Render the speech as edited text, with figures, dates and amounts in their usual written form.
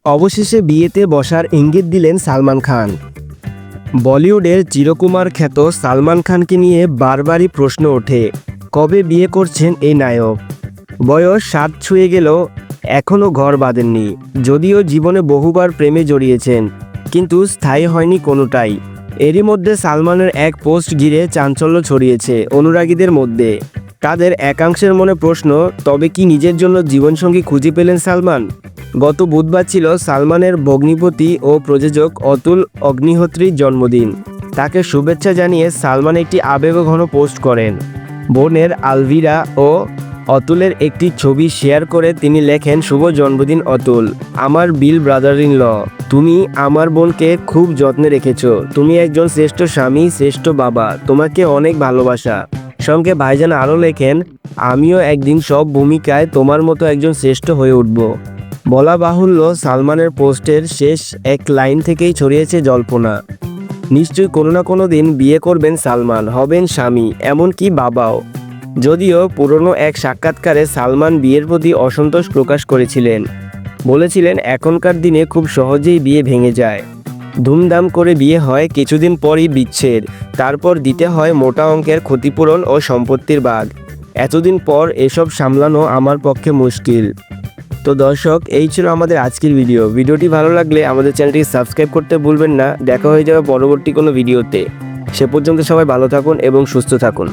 অবশেষে বিয়েতে বসার ইঙ্গিত দিলেন সালমান খান। বলিউডের চিরকুমার খ্যাত সালমান খানকে নিয়ে বারবারই প্রশ্ন ওঠে, কবে বিয়ে করছেন এই নায়ক। বয়স 60 ছুঁয়ে গেলেও এখনও ঘর বাঁধেননি। যদিও জীবনে বহুবার প্রেমে জড়িয়েছেন, কিন্তু স্থায়ী হয়নি কোনোটাই। এরই মধ্যে সালমানের এক পোস্ট ঘিরে চাঞ্চল্য ছড়িয়েছে অনুরাগীদের মধ্যে। তাদের একাংশের মনে প্রশ্ন, তবে কি নিজের জন্য জীবনসঙ্গী খুঁজে পেলেন সালমান? গত বুধবার ছিল সালমানের ভগ্নিপতি ও প্রযোজক অতুল অগ্নিহোত্রীর জন্মদিন। তাকে শুভেচ্ছা জানিয়ে সালমান একটি আবেগঘন পোস্ট করেন। বোনের আলভিরা ও অতুলের একটি ছবি শেয়ার করে তিনি লেখেন, শুভ জন্মদিন অতুল, আমার বিল ব্রাদার ইন ল। তুমি আমার বোনকে খুব যত্নে রেখেছো। তুমি একজন শ্রেষ্ঠ স্বামী, শ্রেষ্ঠ বাবা। তোমাকে অনেক ভালোবাসা। সঙ্গে ভাইজান আরও লেখেন, আমিও একদিন সব ভূমিকায় তোমার মতো একজন শ্রেষ্ঠ হয়ে উঠব। বলা বাহুল্য, সালমানের পোস্টের শেষ এক লাইন থেকেই ছড়িয়েছে জল্পনা। নিশ্চয়ই কোনো না কোনো দিন বিয়ে করবেন সালমান, হবেন স্বামী, এমনকি বাবাও। যদিও পুরনো এক সাক্ষাৎকারে সালমান বিয়ের প্রতি অসন্তোষ প্রকাশ করেছিলেন। বলেছিলেন, এখনকার দিনে খুব সহজেই বিয়ে ভেঙে যায়। ধুমধাম করে বিয়ে হয়, কিছুদিন পরই বিচ্ছেদ, তারপর দিতে হয় মোটা অঙ্কের ক্ষতিপূরণ ও সম্পত্তির ভাগ। এতদিন পর এসব সামলানো আমার পক্ষে মুশকিল। তো দর্শক, এই ছিল আমাদের আজকের ভিডিওটি ভালো লাগলে আমাদের চ্যানেলটি সাবস্ক্রাইব করতে ভুলবেন না। দেখা হয়ে যাবে পরবর্তী কোনো ভিডিওতে। সে পর্যন্ত সবাই ভালো থাকুন এবং সুস্থ থাকুন।